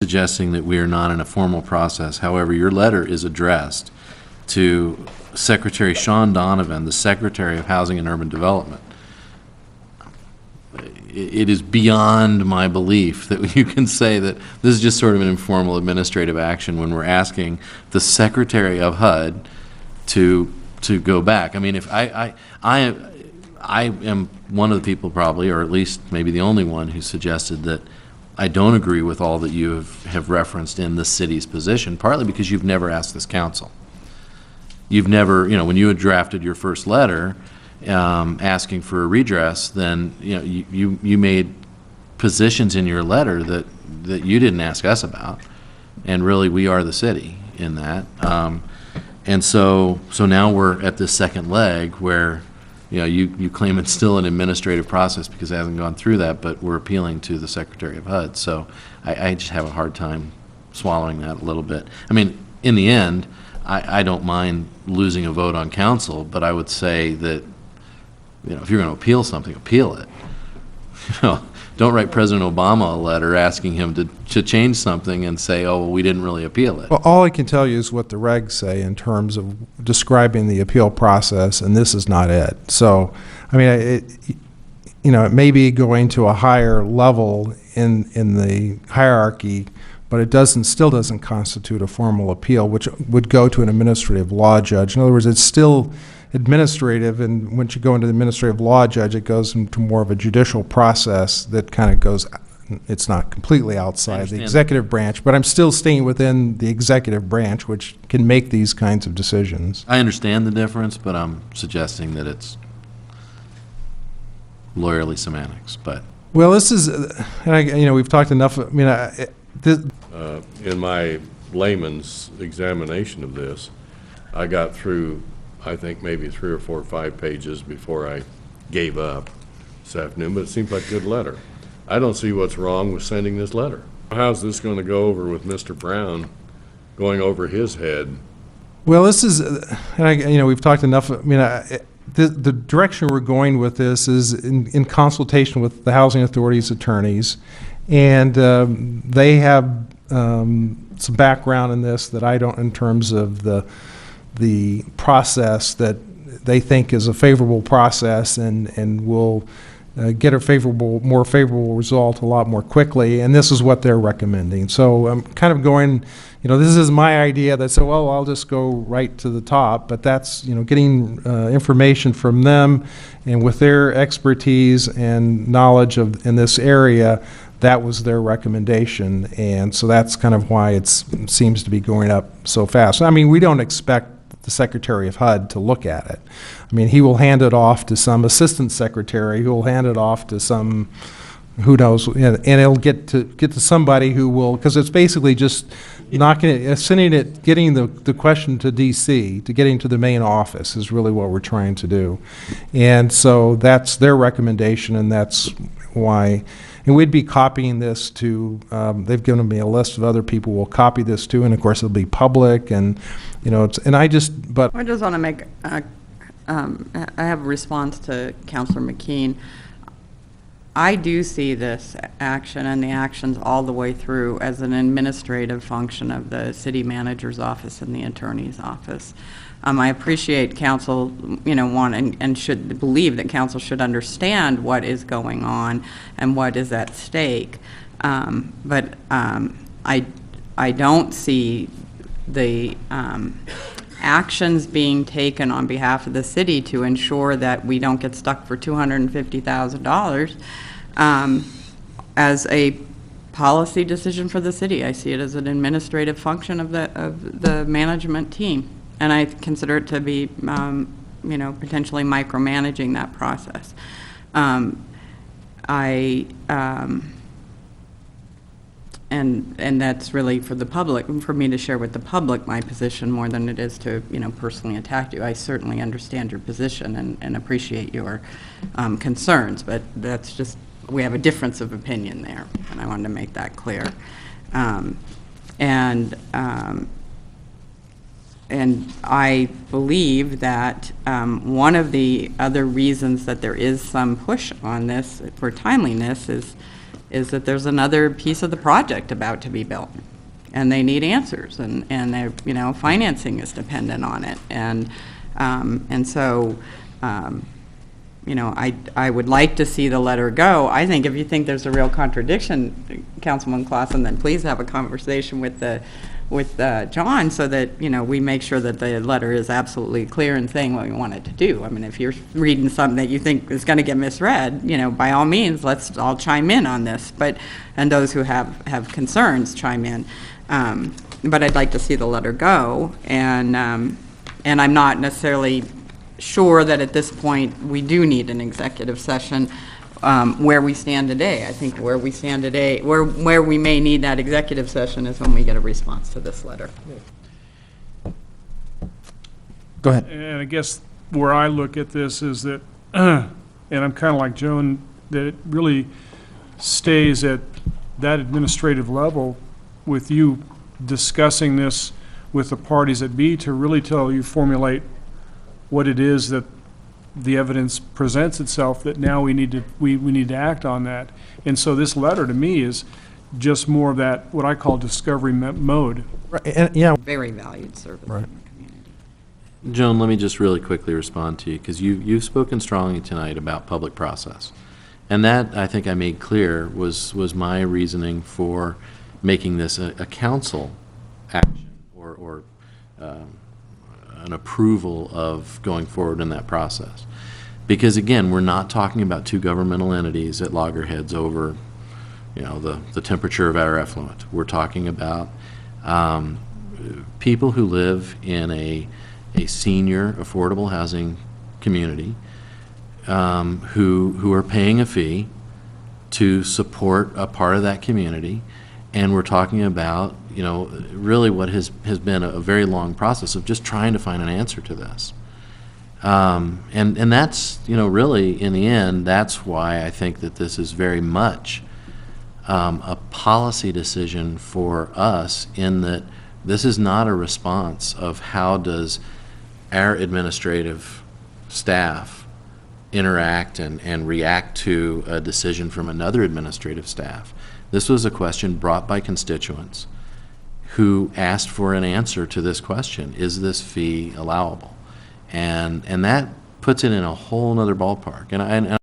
suggesting that we are not in a formal process. However, your letter is addressed to Secretary Sean Donovan, the Secretary of Housing and Urban Development. It is beyond my belief that you can say that this is just sort of an informal administrative action when we're asking the Secretary of HUD to go back. I mean, if I am one of the people probably, or at least maybe the only one, who suggested that I don't agree with all that you have referenced in the city's position, partly because you've never asked this council. You've never, when you had drafted your first letter asking for a redress, then you made positions in your letter that you didn't ask us about, and really we are the city in that. And so now we're at this second leg where you claim it's still an administrative process because it hasn't gone through that, but we're appealing to the Secretary of HUD. So I just have a hard time swallowing that a little bit. I mean, in the end, I don't mind losing a vote on council, but I would say that if you're going to appeal something, appeal it. Don't write President Obama a letter asking him to change something and say, oh, well, we didn't really appeal it. Well, all I can tell you is what the regs say in terms of describing the appeal process, and this is not it. So, I mean, it may be going to a higher level in the hierarchy, but it still doesn't constitute a formal appeal, which would go to an administrative law judge. In other words, it's still administrative, and once you go into the administrative law judge, it goes into more of a judicial process that kind of goes, it's not completely outside the executive branch, but I'm still staying within the executive branch, which can make these kinds of decisions. I understand the difference, but I'm suggesting that it's lawyerly semantics. But well, this is, and we've talked enough. I mean, in my layman's examination of this, I got through, I think, maybe 3 or 4 or 5 pages before I gave up this afternoon, but it seems like a good letter. I don't see what's wrong with sending this letter. How's this going to go over with Mr. Brown going over his head? Well, this is, and we've talked enough. I mean, the direction we're going with this is in consultation with the Housing Authority's attorneys, and they have some background in this that I don't, in terms of the process that they think is a favorable process and will get a more favorable result a lot more quickly, and this is what they're recommending. So I'm kind of going, this is my idea that, so, well, I'll just go right to the top, but that's, getting information from them, and with their expertise and knowledge in this area, that was their recommendation, and so that's kind of why it seems to be going up so fast. I mean, we don't expect the Secretary of HUD to look at it. I mean, he will hand it off to some assistant secretary who will hand it off to some, who knows, and it'll get to somebody who will, because it's basically just sending it, getting the question to DC, to getting to the main office is really what we're trying to do. And so that's their recommendation, and that's why. And we'd be copying this to, they've given me a list of other people we'll copy this to, and of course it'll be public, and I just want to make, I have a response to Councilor McKean. I do see this action and the actions all the way through as an administrative function of the city manager's office and the attorney's office. I appreciate council, want and should believe that council should understand what is going on and what is at stake. But I don't see the actions being taken on behalf of the city to ensure that we don't get stuck for $250,000 as a policy decision for the city. I see it as an administrative function of the management team. And I consider it to be, potentially micromanaging that process. And that's really for the public, for me to share with the public my position more than it is to, personally attack you. I certainly understand your position and appreciate your concerns, but that's just, we have a difference of opinion there, and I wanted to make that clear. And I believe that one of the other reasons that there is some push on this for timeliness is is that there's another piece of the project about to be built, and they need answers, and they're, you know, financing is dependent on it, and so, you know, I would like to see the letter go. I think if you think there's a real contradiction, Councilman Clausen, then please have a conversation with John, so that, you know, we make sure that the letter is absolutely clear in saying what we want it to do. I mean, if you're reading something that you think is going to get misread, you know, by all means, let's all chime in on this. And those who have concerns, chime in. But I'd like to see the letter go, and I'm not necessarily sure that at this point we do need an executive session. Where we stand today, I think where we stand today, where we may need that executive session is when we get a response to this letter. Go ahead. And I guess where I look at this is that, and I'm kind of like Joan, that it really stays at that administrative level with you discussing this with the parties that be to really tell you, formulate what it is that the evidence presents itself, that now we need to act on that. And so this letter to me is just more of that, what I call discovery mode. Right, and, yeah. Very valued service Right. in the community. Joan, let me just really quickly respond to you, because you've spoken strongly tonight about public process. And that, I think I made clear, was my reasoning for making this a council action, or an approval of going forward in that process. Because again, we're not talking about two governmental entities at loggerheads over, you know, the temperature of our effluent. We're talking about people who live in a senior affordable housing community, who are paying a fee to support a part of that community. And we're talking about, you know, really what has been a very long process of just trying to find an answer to this. And that's, you know, really, in the end, that's why I think that this is very much a policy decision for us, in that this is not a response of how does our administrative staff interact and react to a decision from another administrative staff. This was a question brought by constituents who asked for an answer to this question: is this fee allowable? And that puts it in a whole nother ballpark. And